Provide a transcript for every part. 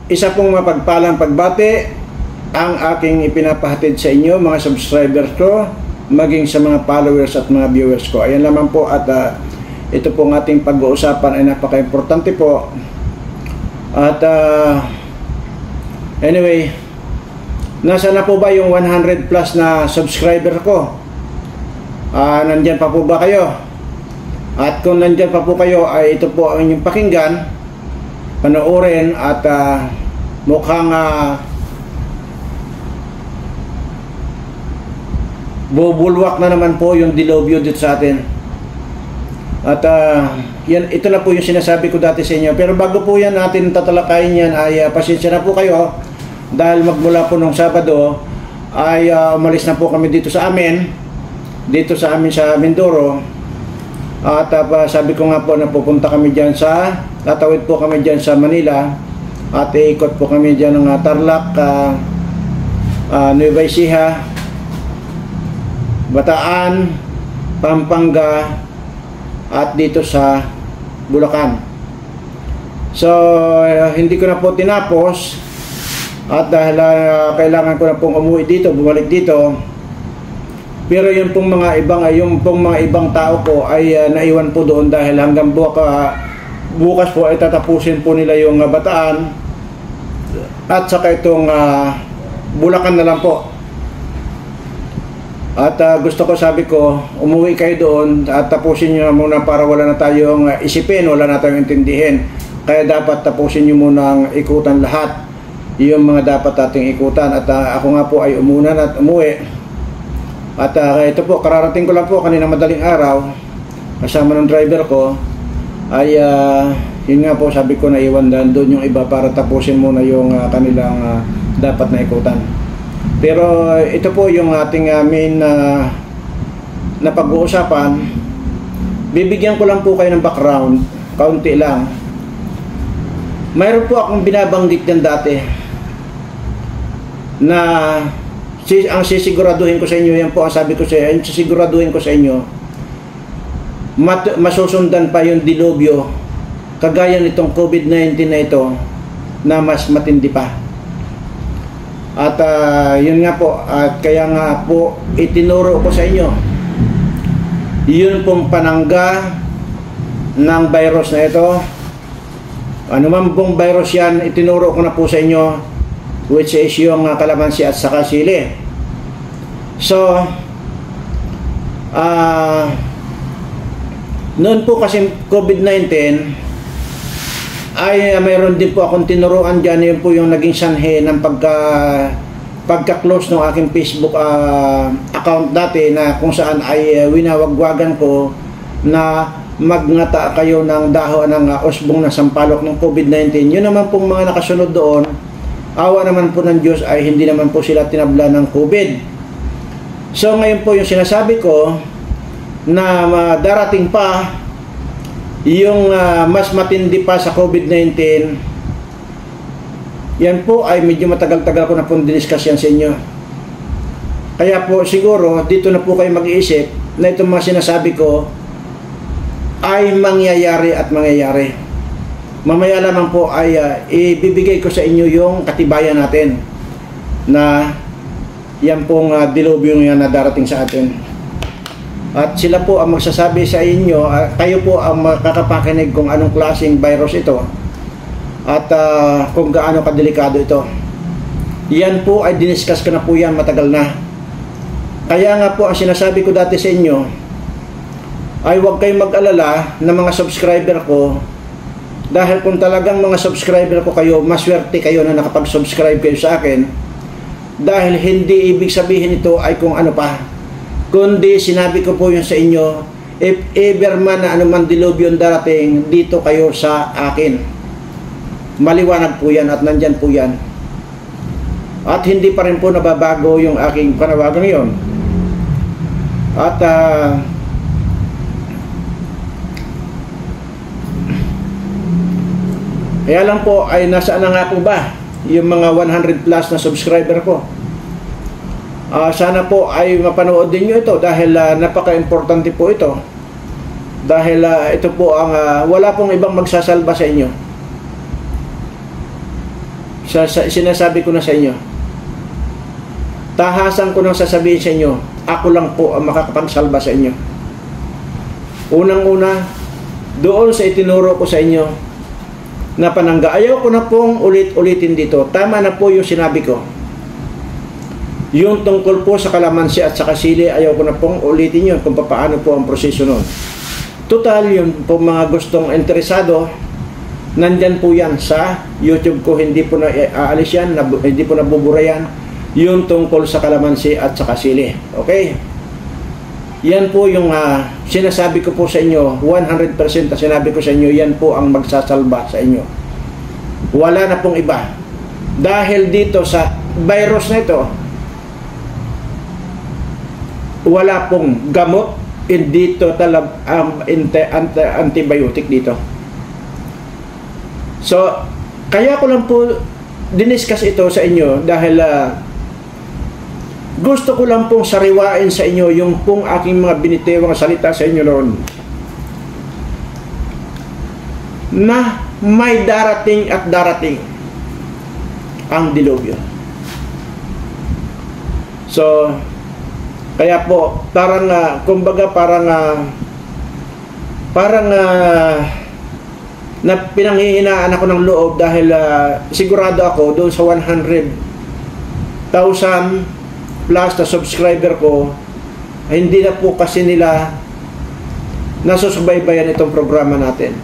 isa pong mapagpalang pagbati ang aking ipinapahatid sa inyo mga subscribers ko, maging sa mga followers at mga viewers ko. Ayan lamang po, at ito pong ating pag-uusapan ay napaka-importante po. At anyway, nasa na po ba yung 100 plus na subscriber ko? Nandyan pa po ba kayo? At kung nandyan pa po kayo, ay ito po ang inyong pakinggan, panoorin, at mukhang bubulwak na naman po yung dilobyo dito sa atin. At ito na po yung sinasabi ko dati sa inyo. Pero bago po yan natin tatalakayin yan, ay pasensya na po kayo, dahil magmula po nung Sabado ay umalis na po kami dito sa amin sa Mindoro. At sabi ko nga po na pupunta kami dyan tatawid po kami dyan sa Manila, at iikot po kami dyan ng Tarlac, Nueva Ecija, Bataan, Pampanga, at dito sa Bulacan. So hindi ko na po tinapos, at dahil kailangan ko na pong umuwi dito, bumalik dito. Pero yung pong mga ibang tao po ay naiwan po doon, dahil hanggang bukas po ay tatapusin po nila yung Bataan, at saka itong Bulacan na lang po. At gusto ko, sabi ko, umuwi kayo doon at tapusin nyo muna, para wala na tayong isipin, wala na tayong intindihin. Kaya dapat tapusin nyo muna ang ikutan lahat, yung mga dapat ating ikutan. At ako nga po ay umunan at umuwi. At ito po, kararating ko lang po kanina madaling araw, kasama ng driver ko, ay yun nga po, sabi ko, naiwan doon yung iba para tapusin muna yung kanilang dapat na ikutan. Pero ito po yung ating main na pag-uusapan. Bibigyan ko lang po kayo ng background, kaunti lang. Mayroon po akong binabanggit yan dati, na ang sisiguraduhin ko sa inyo, yan po ang sabi ko sa inyo, sisiguraduhin ko sa inyo, masusundan pa yung dilobyo, kagaya nitong COVID-19 na ito, na mas matindi pa. At yun nga po, at kaya nga po itinuro ko sa inyo yun pong panangga ng virus na ito. Ano man pong virus yan, itinuro ko na po sa inyo, which is yung kalamansi at saka sili. So noon po kasi COVID-19 ay mayroon din po akong tinuruan dyan. Yun po yung naging sanhe ng pagka-close ng aking Facebook account dati, na kung saan ay winawagwagan ko na magngata kayo ng dahon ng usbong na sampalok ng COVID-19. Yun naman pong mga nakasunod doon, awa naman po ng Diyos, ay hindi naman po sila tinabla ng COVID. So ngayon po yung sinasabi ko na darating pa yung mas matindi pa sa COVID-19, yan po ay medyo matagal-tagal ko na pong diniscuss yan sa inyo. Kaya po siguro dito na po kayo mag-iisip na itong mga sinasabi ko ay mangyayari at mangyayari. Mamaya lamang po ay ibibigay ko sa inyo yung katibayan natin na yan pong dilobyo yan na darating sa atin. At sila po ang magsasabi sa inyo, kayo po ang makakapakinig kung anong klaseng virus ito, at kung gaano kadelikado ito. Yan po ay diniscuss ko na po yan matagal na. Kaya nga po ang sinasabi ko dati sa inyo ay huwag kayong mag-alala na mga subscriber ko, dahil kung talagang mga subscriber ko kayo, maswerte kayo na nakapag-subscribe kayo sa akin, dahil hindi ibig sabihin ito ay kung ano pa, kundi sinabi ko po yun sa inyo, if ever man na anuman dilobyo darating, dito kayo sa akin. Maliwanag po yan at nandyan po yan. At hindi pa rin po nababago yung aking panawagan ngayon. At kaya lang po ay nasaan na nga po ba yung mga 100 plus na subscriber ko. Sana po ay mapanood din nyo ito, dahil napaka-importante po ito. Dahil ito po ang wala pong ibang magsasalba sa inyo. Sinasabi ko na sa inyo, tahasan ko nang sasabihin sa inyo, ako lang po ang makakapagsalba sa inyo. Unang-una, doon sa itinuro ko sa inyo na panangga, ayaw ko na pong ulit-ulitin dito. Tama na po yung sinabi ko. Yung tungkol po sa kalamansi at sa kasili, ayaw ko na pong ulitin yun kung paano po ang proseso nun. Total, yun po mga gustong interesado, nandyan po yan sa YouTube ko, hindi po na aalis yan, hindi po nabubura yan, yung tungkol sa kalamansi at sa kasili. Okay? Yan po yung sinasabi ko po sa inyo, 100% na sinabi ko sa inyo, yan po ang magsasalba sa inyo. Wala na pong iba. Dahil dito sa virus na ito, wala pong gamot, hindi total antibiotic dito. So, kaya ko lang po diniscuss ito sa inyo dahil gusto ko lang pong sariwain sa inyo yung pong aking mga binitewang salita sa inyo noon na may darating at darating ang dilubyo. So, kaya po, parang, kumbaga na pinanghihinaan ako ng loob dahil sigurado ako doon sa 100,000 plus na subscriber ko, hindi na po kasi nila nasusubaybayan itong programa natin.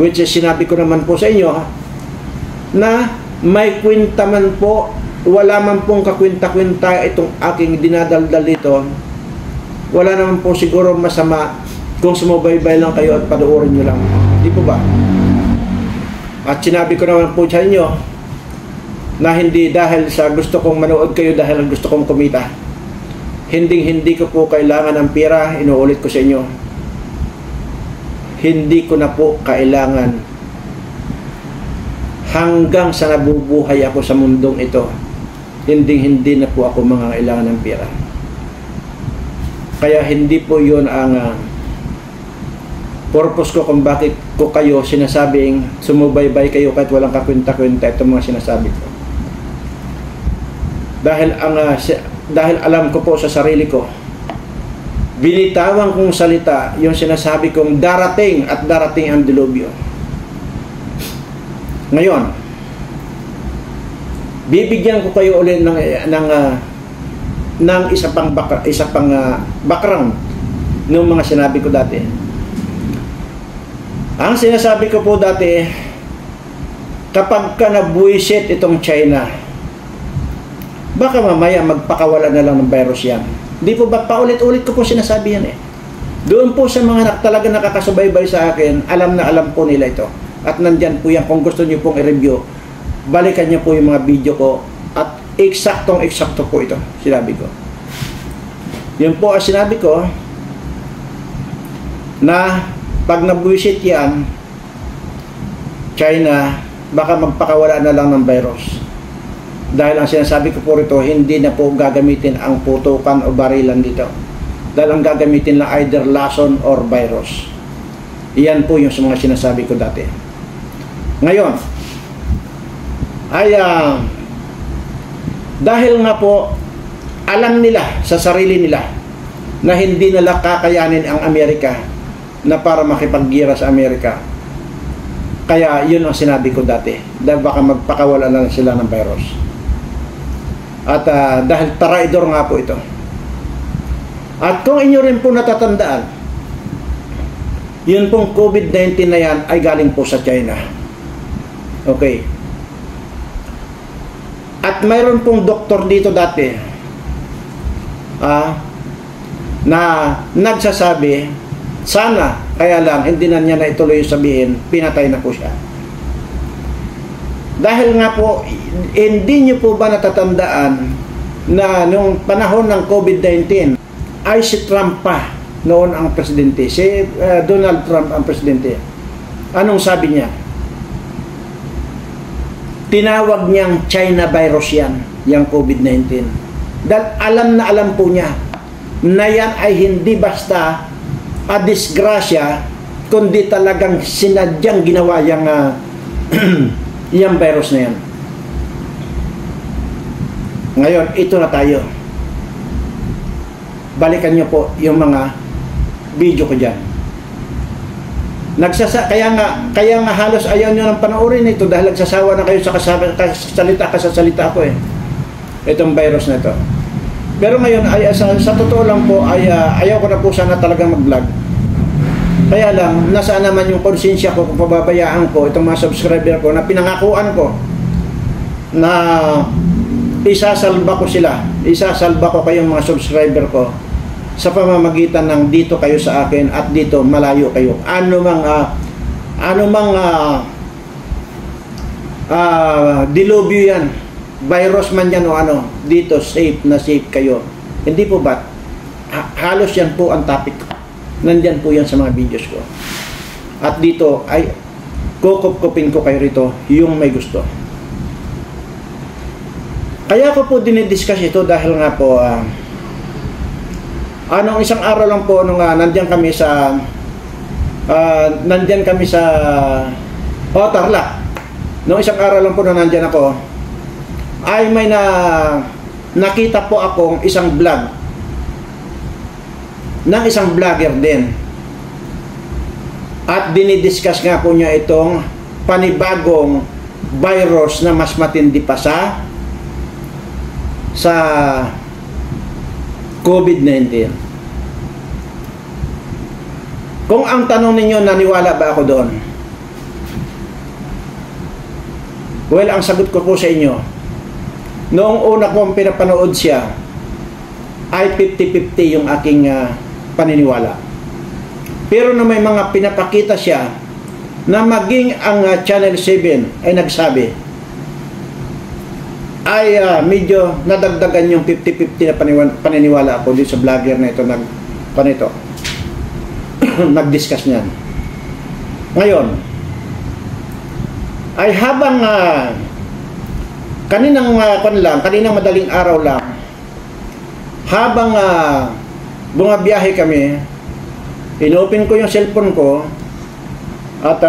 Which is, sinabi ko naman po sa inyo na may kwenta man po, wala man pong kakwenta-kwenta itong aking dinadaldal dito. Wala naman po siguro masama kung sumubaybay lang kayo at panoorin nyo lang. Di po ba? At sinabi ko naman po sa inyo na hindi dahil sa gusto kong manood kayo, dahil gusto kong kumita. Hindi ko po kailangan ng pera, inuulit ko sa inyo. Hindi ko na po kailangan hanggang sa nabubuhay ako sa mundong ito. Hindi na po ako mangangailangan ng pera. Kaya hindi po yun ang purpose ko kung bakit ko kayo sinasabing sumubaybay kayo kahit walang kakwenta-kwenta itong mga sinasabi ko. Dahil alam ko po sa sarili ko, binitawan kong salita yung sinasabi kong darating at darating ang dilubyo. Ngayon, bibigyan ko kayo ulit ng isa pang background ng mga sinabi ko dati. Ang sinasabi ko po dati, kapag ka nabuwisit itong China, baka mamaya magpakawala na lang ng virus yan. Di po ba paulit-ulit ko po sinasabi yan eh. Doon po sa mga talaga nakakasubaybay sa akin, alam na alam po nila ito. At nandyan po yan, kung gusto nyo pong i-review, balikan nyo po yung mga video ko at eksaktong-eksakto po ito, sinabi ko. Yun po ang sinabi ko na pag nabuwisit yan, China, baka magpakawala na lang ng virus. Dahil ang sinasabi ko po rito, hindi na po gagamitin ang putukan o barilan dito. Dahil ang gagamitin lang either lason or virus. Iyan po yung mga sinasabi ko dati. Ngayon, ay dahil nga po, alam nila sa sarili nila na hindi nila kakayanin ang Amerika na para makipaggira sa Amerika. Kaya yun ang sinabi ko dati. Dahil baka magpakawala na sila ng virus. At dahil traidor nga po ito. At kung inyo rin po natatandaan, yun pong COVID-19 na yan ay galing po sa China. Okay. At mayroon pong doktor dito dati na nagsasabi, sana, kaya lang, hindi na niya na ituloy sabihin, pinatay na po siya. Dahil nga po, hindi nyo po ba natatandaan na nung panahon ng COVID-19 ay si Trump pa noon ang presidente, si Donald Trump ang presidente. Anong sabi niya? Tinawag niyang China virus yan, yung COVID-19. Dahil alam na alam po niya na yan ay hindi basta disgrasya, kundi talagang sinadyang ginawa yung yung virus na yan. Ngayon, ito na tayo. Balikan nyo po yung mga video ko dyan. Kaya nga halos ayaw nyo ng panoorin ito dahil nagsasawa na kayo sa kasasalita ko eh. Itong virus na ito. Pero ngayon, sa totoo lang po, ayaw ko na po sana talagang mag-vlog. Kaya lang, nasaan naman yung konsensya ko kung pababayaan ko itong mga subscriber ko na pinangakuan ko na isasalba ko sila, isasalba ko kayong mga subscriber ko sa pamamagitan ng dito kayo sa akin at dito malayo kayo. Ano mang dilubyo yan, virus man yan o ano, dito safe na safe kayo. Hindi po ba? Halos yan po ang topic. Nandyan po yan sa mga videos ko. At dito ay kukup-kupin ko kayo rito yung may gusto. Kaya ko po dinidiscuss ito dahil nga po isang araw lang po nung nandiyan kami sa Tarlac. Nung isang araw lang po na nandiyan ako, ay may nakita po akong isang vlog ng isang vlogger din. At dinidiscuss nga po niya itong panibagong virus na mas matindi pa sa COVID-19. Kung ang tanong ninyo, naniwala ba ako doon? Well, ang sagot ko po sa inyo, noong una kong pinapanood siya, ay 50-50 yung aking paniniwala. Pero na may mga pinapakita siya na maging ang Channel 7 ay nagsabi, ay medyo nadagdagan yung 50-50 na paniniwala ako dito sa vlogger na ito nag-discuss niyan. Ngayon ay habang kaninang madaling araw lang, habang bumabiyahe kami, inopen ko yung cellphone ko at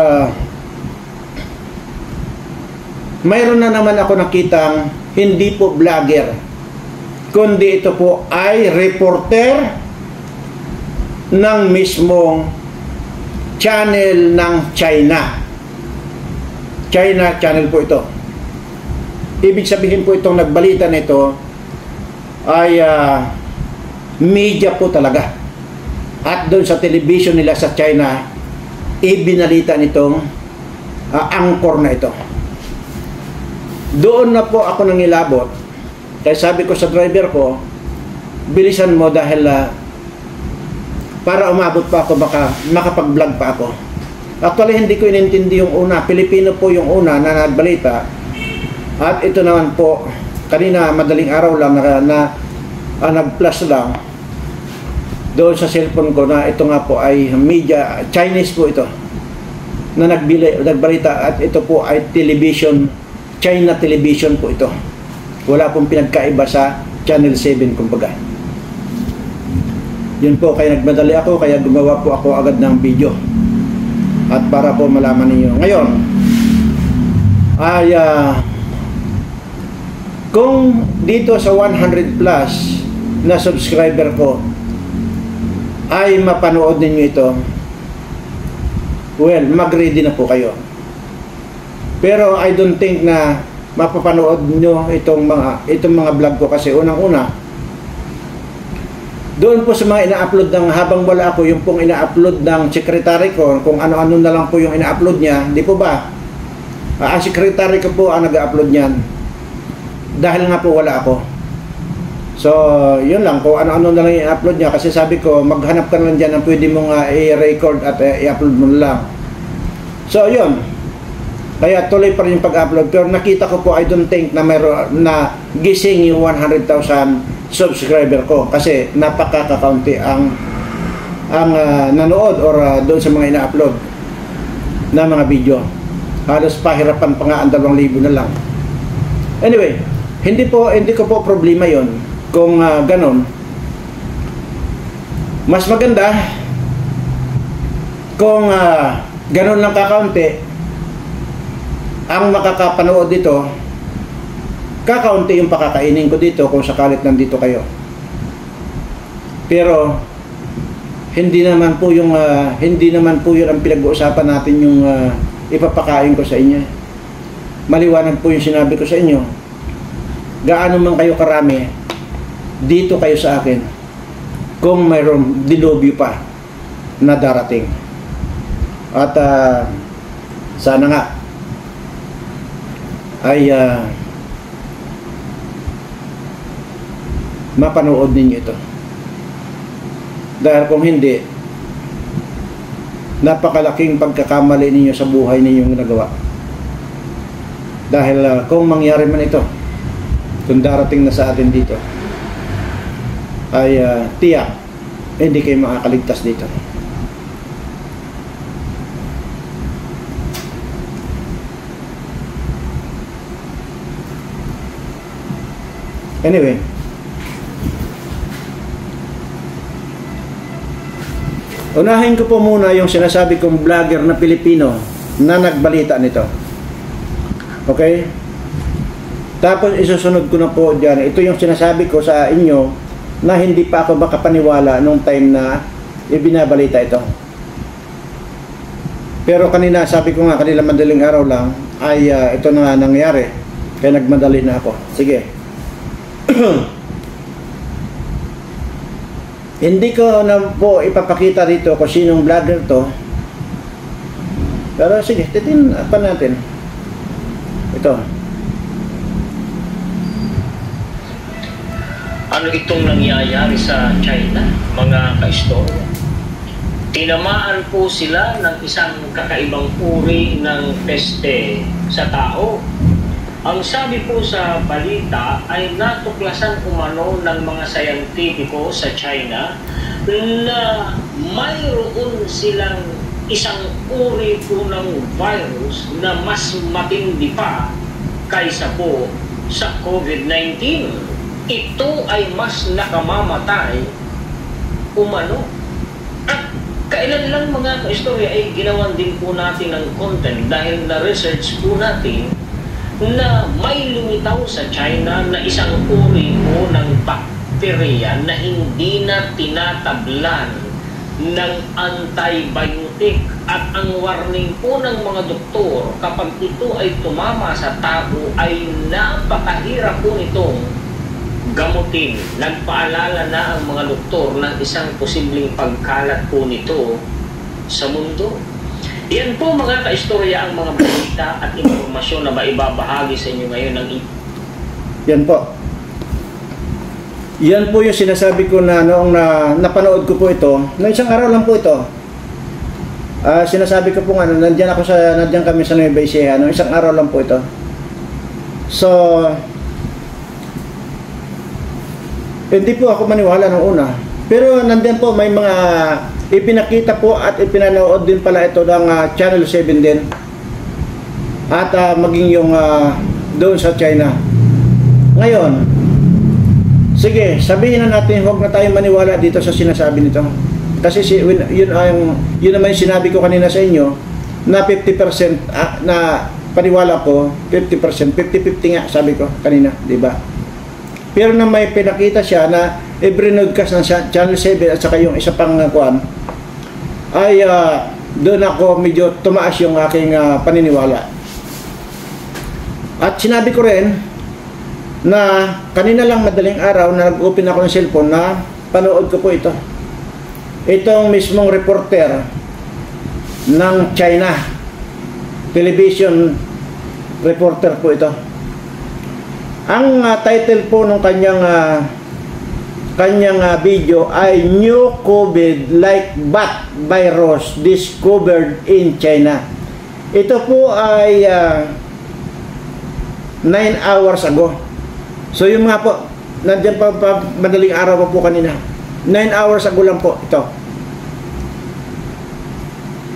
mayroon na naman ako nakitang hindi po vlogger, kundi ito po ay reporter ng mismong channel ng China. China channel po ito. Ibig sabihin po itong nagbalita nito ay media po talaga. At doon sa television nila sa China, ibinalita nitong anchor na ito. Doon na po ako nangilabot. Kaya sabi ko sa driver ko, bilisan mo dahil para umabot pa ako, baka makapag-vlog pa ako. Actually, hindi ko inintindi yung una. Pilipino po yung una na nagbalita. At ito naman po, kanina madaling araw lang nag-flash lang doon sa cellphone ko na ito nga po ay media, Chinese po ito, na nagbalita at ito po ay television, China television po ito. Wala pong pinagkaiba sa Channel 7 kumbaga. Yun po, kaya nagmadali ako, kaya gumawa po ako agad ng video. At para po malaman niyo. Ngayon, ay kung dito sa 100 plus na subscriber ko ay mapanood ninyo ito, well, mag-ready na po kayo. Pero I don't think na mapapanood nyo itong mga vlog ko kasi unang-una, doon po sa mga ina-upload ng habang wala ako, yung pong ina-upload ng secretary ko, kung ano-ano na lang po yung ina-upload niya, di po ba? Ang secretary ko po ang nag-upload niyan. Dahil nga po wala ako. So, yun lang, kung ano-ano na lang i-upload niya. Kasi sabi ko, maghanap ka na lang dyan ng pwede mong i-record at i-upload mo na lang. So, yun. Kaya tuloy pa rin yung pag-upload. Pero nakita ko po, I don't think na mayroon na gising yung 100,000 subscriber ko. Kasi napakakaunti ang nanood or doon sa mga ina-upload na mga video. Halos pahirapan pa nga ang 2,000 na lang. Anyway, hindi ko po problema yon kung ganon. Mas maganda kung ganon lang kakaunti ang makakapanood dito kakaunti yung pakakainin ko dito kung sakalit nandito kayo. Pero hindi naman po yung yun ang pinag-uusapan natin yung ipapakain ko sa inyo. Maliwanag po yung sinabi ko sa inyo. Gaano man kayo karami, dito kayo sa akin kung mayroong dilubyo pa na darating. At sana nga ay mapanood ninyo ito. Dahil kung hindi, napakalaking pagkakamali ninyo sa buhay ninyong nagawa. Dahil kung mangyari man ito, kung darating na sa atin dito, ay tiyak, hindi kayo makakaligtas dito. Anyway, unahin ko po muna yung sinasabi kong vlogger na Pilipino na nagbalita nito. Okay? Tapos isusunod ko na po dyan. Ito yung sinasabi ko sa inyo na hindi pa ako makapaniwala nung time na ibinabalita ito. Pero kanina, sabi ko nga kanila madaling araw lang, ay ito na nga nangyari. Kaya nagmadali na ako. Sige. Hindi ko na po ipapakita dito kung sinong vlogger to. Pero sige, titin pa natin. Ito. Ano itong nangyayari sa China, mga kaistorya? Tinamaan po sila ng isang kakaibang uri ng peste sa tao. Ang sabi po sa balita ay natuklasan umano ng mga sayantipiko sa China na mayroon silang isang uri po ng virus na mas matindi pa kaysa po sa COVID-19. Ito ay mas nakamamatay umano. At kailan lang mga kaistorya ay ginawan din po natin ng content dahil na-research po natin na may lumitaw sa China na isang uri po ng bakterya na hindi na tinatablan ng antibiotic. At ang warning po ng mga doktor, kapag ito ay tumama sa tao, ay napakahirap po nitong gamutin. Nagpaalala na ang mga doktor ng isang posibleng pagkalat po nito sa mundo. Yan po mga kaistorya ang mga balita at impormasyon na maibabahagi sa inyo ngayon ng yan po. Yan po yung sinasabi ko na noong napanood ko po ito. Na isang araw lang po ito. Sinasabi ko po nga, nandiyan kami sa Nueva Ecija. No? Isang araw lang po ito. So, hindi po ako maniwala nung una. Pero nandiyan po may mga ipinakita po at ipinanood din pala ito ng Channel 7 din. At maging yung doon sa China. Ngayon, sige, sabihin na natin huwag na tayong maniwala dito sa sinasabi nito. Kasi yun naman yung sinabi ko kanina sa inyo na 50% na paniwala ko, 50%, 50-50 nga sabi ko kanina, di ba? Pero na may pinakita siya na i-broadcast ng Channel 7 at saka yung isa pang kuan ay doon ako medyo tumaas yung aking paniniwala. At sinabi ko rin na kanina lang madaling araw na nag-open ako ng cellphone na panood ko po ito. Itong mismong reporter ng China television reporter po ito. Ang title po ng kanyang video ay New COVID-like bat virus discovered in China. Ito po ay 9 hours ago. So yung mga po, nandiyan pa madaling araw pa po kanina. 9 hours ago lang po ito.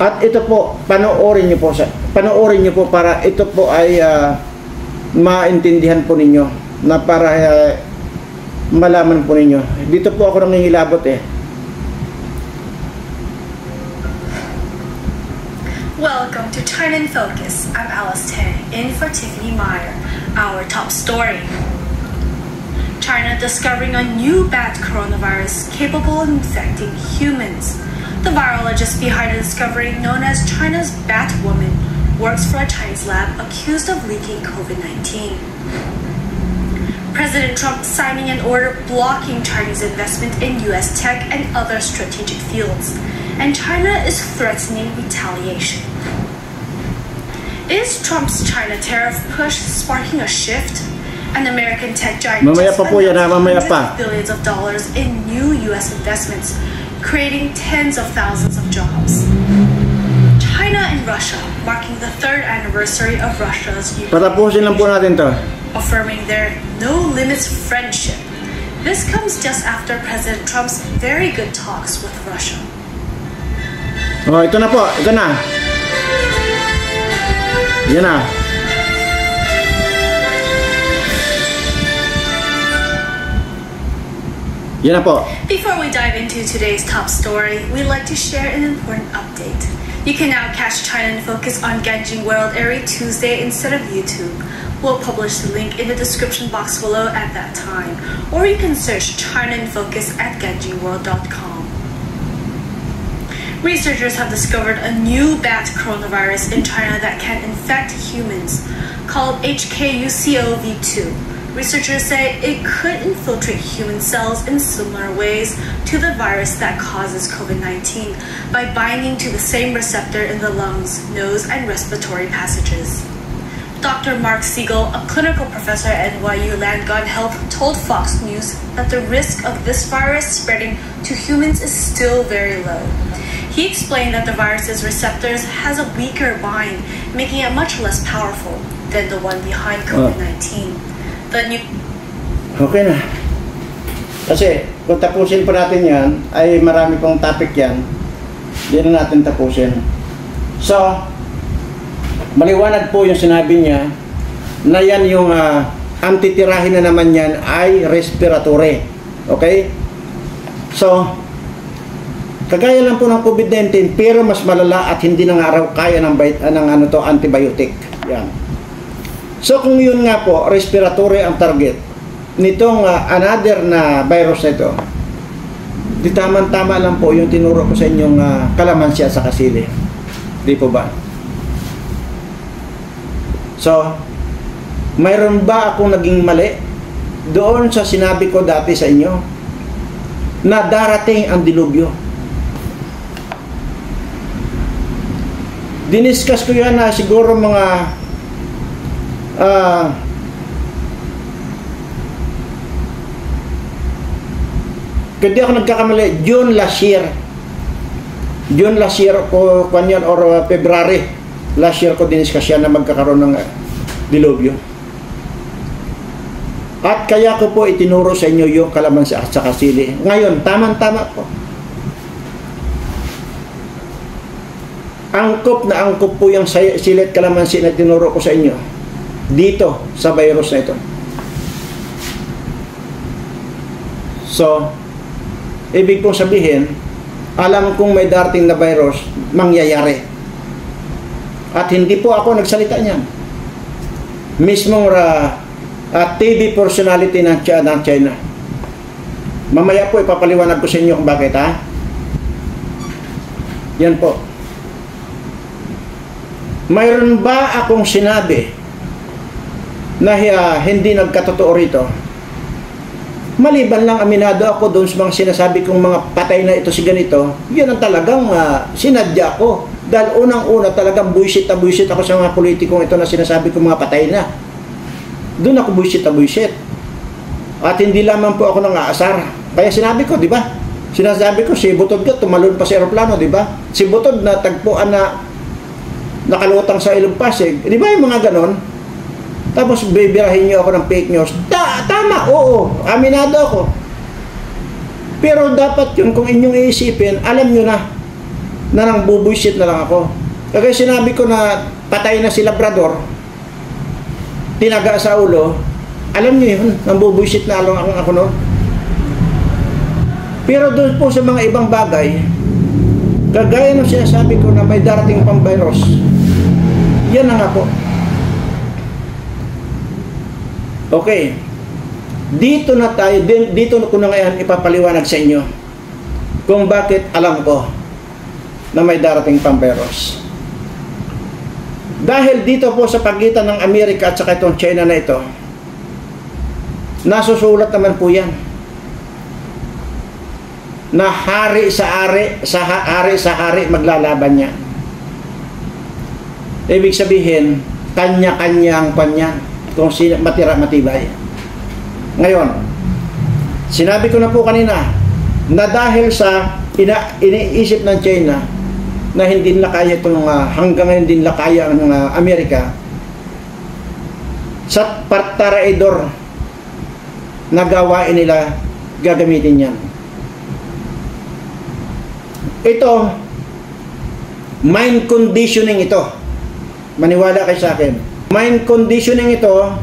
At ito po, panoorin niyo po para ito po ay maintindihan po ninyo na para malaman po ninyo. Dito po ako nangingilabot Welcome to China in Focus. I'm Alice Tang, in for Tiffany Meyer. Our top story. China discovering a new bat coronavirus capable of infecting humans. The virologist behind the discovery, known as China's Batwoman, works for a Chinese lab accused of leaking COVID-19. President Trump signing an order blocking Chinese investment in U.S. tech and other strategic fields. And China is threatening retaliation. Is Trump's China tariff push sparking a shift? An American tech giant Mamaya pa po yan, mamaya hundreds pa. of billions of dollars in new U.S. investments, creating tens of thousands of jobs. China and Russia, marking the third anniversary of Russia's Patapusin lang po natin to. affirming their no-limits friendship. This comes just after President Trump's very good talks with Russia. Oh, ito na po, ito na. Yan na. Yan na po. Before we dive into today's top story, we'd like to share an important update. You can now catch China in Focus on Genjing World every Tuesday instead of YouTube. We'll publish the link in the description box below at that time, or you can search China in Focus at genjingworld.com. Researchers have discovered a new bat coronavirus in China that can infect humans, called HKUCOV2. Researchers say it could infiltrate human cells in similar ways to the virus that causes COVID-19 by binding to the same receptor in the lungs, nose, and respiratory passages. Dr. Mark Siegel, a clinical professor at NYU Langone Health, told Fox News that the risk of this virus spreading to humans is still very low. He explained that the virus's receptors has a weaker bind, making it much less powerful than the one behind COVID-19. Okay na. Kasi kung tapusin pa natin yan, ay marami pong topic yan. Hindi na natin tapusin. So, maliwanag po yung sinabi niya na yan yung ang titirahin na naman yan ay respiratory. Okay? So, kagaya lang po ng COVID-19 pero mas malala at hindi na nga raw kaya ng antibiotic. Yan. So kung yun nga po, respiratory ang target nitong another na virus na ito, di tama-tama lang po yung tinuro ko sa inyong kalamansi at saka sili. Di po ba? So, mayroon ba akong naging mali doon sa sinabi ko dati sa inyo na darating ang dilubyo? Diniscuss ko yan na siguro mga hindi ako nagkakamali, June last year ko kanyan or February last year ko diniscuss yan na magkakaroon ng dilubyo. At kaya ko po itinuro sa inyo yung kalamansi at saka sili. Ngayon, tamang-tama po. Angkop na angkop po yung sili at kalamansi na tinuro ko sa inyo dito sa virus na ito. So, ibig pong sabihin, alam kong may darating na virus mangyayari. At hindi po ako nagsalita niyan. Mismong TV personality ng China. Mamaya po ipapaliwanag ko sa inyo kung bakit, ha? Yan po. Mayroon ba akong sinabi na hindi nagkatotoo rito? Maliban lang aminado ako doon sa mga sinasabi kong mga patay na ito si ganito, yun ang talagang sinadya ko. Dahil unang-una talagang buisit ako sa mga politikong ito na sinasabi kong mga patay na. Doon ako buisit. At hindi lamang po ako nang aasar. Kaya sinabi ko, di ba? Sinasabi ko, si Butod ka, tumalon pa sa aeroplano, di ba? Si Butod na tagpuan na nakalutang sa Ilog Pasig. Di ba yung mga ganon? Tapos bibirahin niyo ako ng fake news. Tama, oo. Aminado ako. Pero dapat yun, kung inyong iisipin, alam nyo na nang bubuisit na lang ako. Kaya sinabi ko na patay na si Labrador, tinaga sa ulo, alam nyo yun, nang bubuisit na lang ako noon. Pero doon po sa mga ibang bagay, Kagaya ng sinasabi ko na may darating pang virus, yan na nga po. Okay, dito na tayo, dito ko na ngayon ipapaliwanag sa inyo kung bakit alam ko na may darating pang virus. Dahil dito po sa pagitan ng Amerika at saka itong China na ito, nasusulat naman po yan na hari sa hari maglalaban niya. Ibig sabihin, kanya-kanyang panyan kung sino matira matibay. Ngayon, sinabi ko na po kanina na dahil sa iniisip ng China na hindi nila kaya itong hanggang ngayon din nila kaya ng Amerika, sa partaraidor na gawain nila gagamitin yan. Ito, mind conditioning ito. Maniwala kayo sa akin. Mind conditioning ito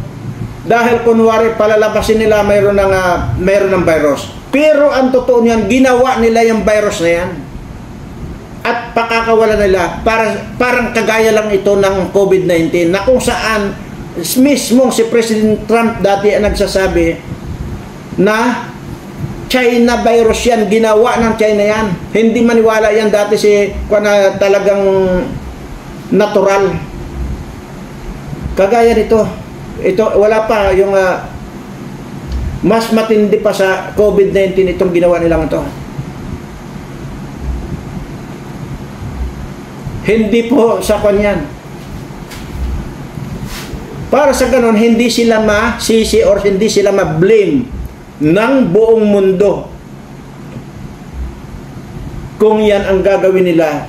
dahil kunwari palalabasin nila mayroon ng virus. Pero ang totoo niyan, ginawa nila yung virus na yan. At pakakawala nila, parang kagaya lang ito ng COVID-19 na kung saan mismo si President Trump dati ang nagsasabi na China virus yan, ginawa ng China yan. Hindi maniwala yan dati si talagang natural. Kagaya nito. Ito, wala pa yung mas matindi pa sa COVID-19 itong ginawa nilang ito. Hindi po sa kanyan. Para sa ganon, hindi sila masisi or hindi sila ma-blame ng buong mundo kung yan ang gagawin nila.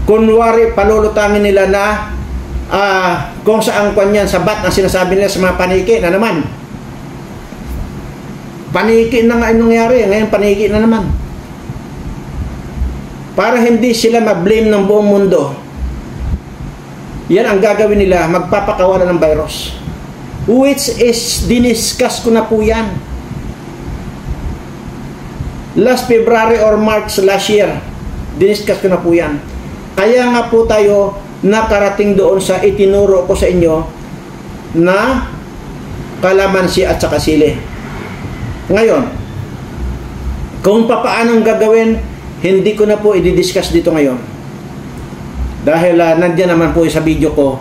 Kunwari palulutangin nila na kung saan kanyan sabat ang sinasabi nila sa mga paniki na naman. Paniki na nga yung nangyari, ngayon paniki na naman. Para hindi sila ma-blame ng buong mundo, yan ang gagawin nila, magpapakawala ng virus. Which is, diniscuss ko na po yan. Last February or March last year, diniscuss ko na po yan. Kaya nga po tayo nakarating doon sa itinuro ko sa inyo na kalamansi at saka sili. Ngayon, kung papaanong gagawin, hindi ko na po i-discuss dito ngayon. Dahil nandiyan naman po sa video ko,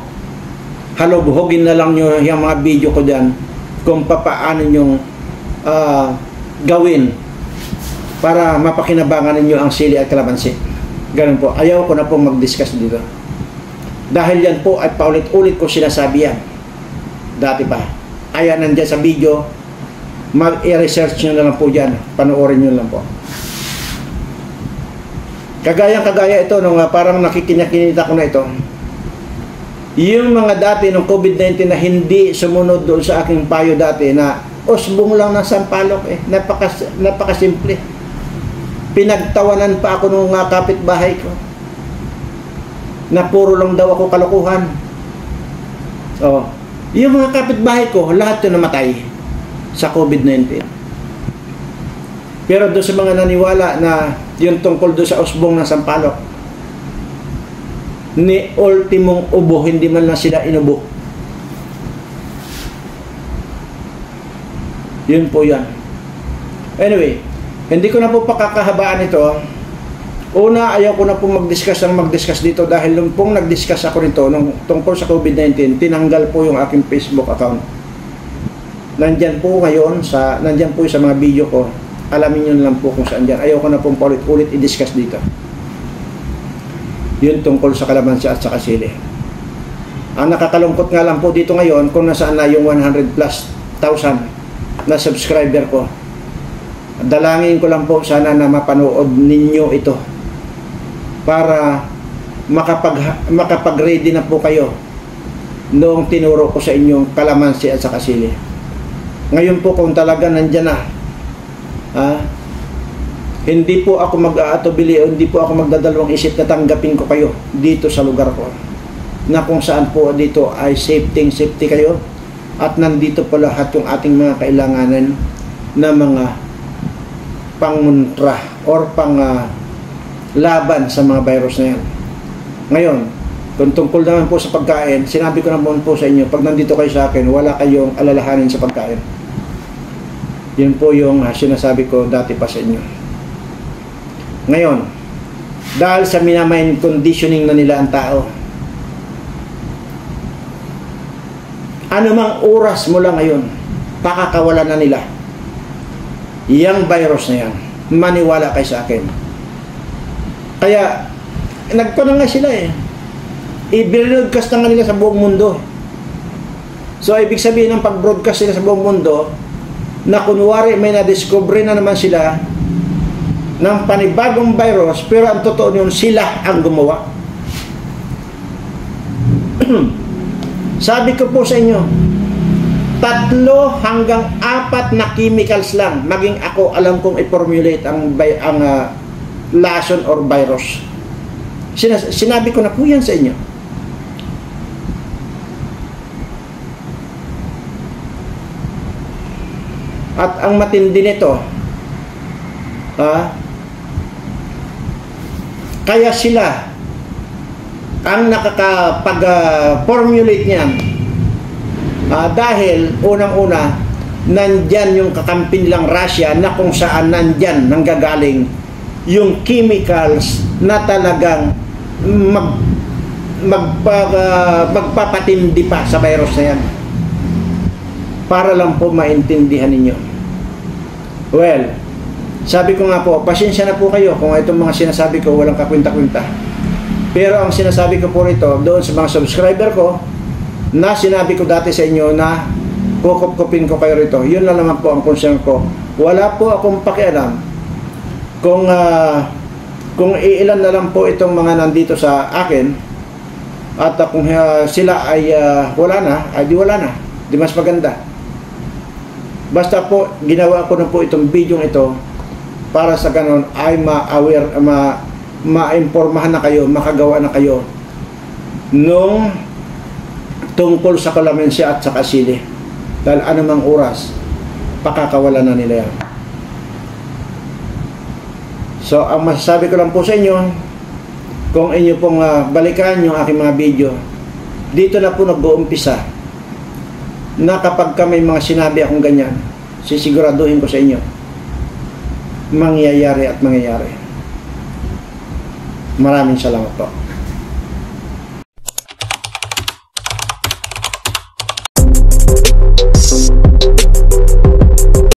halubhogin na lang nyo yung mga video ko dyan kung papaano nyong gawin para mapakinabangan ninyo ang sili at kalamansi. Ganun po. Ayaw ko na po mag-discuss dito. Dahil yan po ay paulit-ulit ko sinasabi yan. Dati pa. Kaya nandiyan sa video, mag-i-research nyo na lang po dyan. Panoorin nyo lang po. Kagaya ito, nung parang nakikinita ko na ito, yung mga dati ng COVID-19 na hindi sumunod doon sa aking payo dati na usbong lang ng sampalok napakasimple. Pinagtawanan pa ako nung kapitbahay ko na puro lang daw ako kalokohan. So, yung mga kapitbahay ko, lahat yun namatay sa COVID-19. Pero doon sa mga naniwala na yung tungkol doon sa usbong ng sampalok, ni ultimong ubo, hindi man lang sila inubo. Yun po yan. Anyway, hindi ko na po pakakahabaan ito. Una, ayaw ko na po mag-discuss dito dahil nung pong nag-discuss ako nito nung tungkol sa COVID-19, tinanggal po yung aking Facebook account. Nandyan po ngayon nandyan po sa mga video ko. Alamin nyo lang po kung saan dyan. Ayaw ko na pong paulit-ulit i-discuss dito. Yun tungkol sa kalamansi at saka sili. Ang nakakalungkot nga lang po dito ngayon kung nasaan na yung 100,000+ na subscriber ko. Dalangin ko lang po sana na mapanood ninyo ito para makapag-ready na po kayo noong tinuro ko sa inyong kalamansi at saka sili. Ngayon po kung talaga nandyan na, hindi po ako mag-aatubili o hindi po ako magdadalawang isip na tanggapin ko kayo dito sa lugar ko. Na kung saan po dito ay safety kayo at nandito po lahat yung ating mga kailanganan na mga pangmuntra or laban sa mga virus na yan. Ngayon, kung tungkol naman po sa pagkain, sinabi ko naman po sa inyo, pag nandito kayo sa akin, wala kayong alalahanin sa pagkain. Yun po yung sinasabi ko dati pa sa inyo. Ngayon, dahil sa minamind conditioning na nila ang tao, anumang oras mula ngayon, pakakawalan na nila yung virus na yan. Maniwala kayo sa akin. Kaya, nagpana nga sila eh. I-broadcast na nga nila sa buong mundo. So, ibig sabihin ng pag-broadcast sila sa buong mundo, na kunwari may na-discover na naman sila ng panibagong virus, pero ang totoo yun, sila ang gumawa. Sabi ko po sa inyo, 3 hanggang 4 na chemicals lang, maging ako alam kong i-formulate ang lason or virus. Sinabi ko na po yan sa inyo. At ang matindi nito, kaya sila ang nakakapag-formulate niyan, dahil unang-una nandyan yung kakampi nilang Russia na kung saan nandyan nanggagaling yung chemicals na talagang magpapatindi pa sa virus na yan, para lang po maintindihan ninyo. Well, sabi ko nga po, pasensya na po kayo kung itong mga sinasabi ko walang kakwinta-kwinta. Pero ang sinasabi ko po rito, doon sa mga subscriber ko, na sinabi ko dati sa inyo na kukup-kupin ko kayo rito, yun lang naman po ang concern ko. Wala po akong pakialam kung iilan na lang po itong mga nandito sa akin, at kung sila ay wala na, ay di wala na, di mas maganda. Basta po, ginawa ko na po itong video ito para sa ganon ay ma-aware, ma-impormahan na kayo, makagawa na kayo nung tungkol sa kalamensya at sa kasili. Dahil anumang oras, pakakawala na nila yan. So, ang masasabi ko lang po sa inyo, kung inyo pong balikan yung aking mga video, dito na po nag-uumpisa na kapag may mga sinabi akong ganyan, sisiguraduhin ko sa inyo, mangyayari at mangyayari. Maraming salamat po.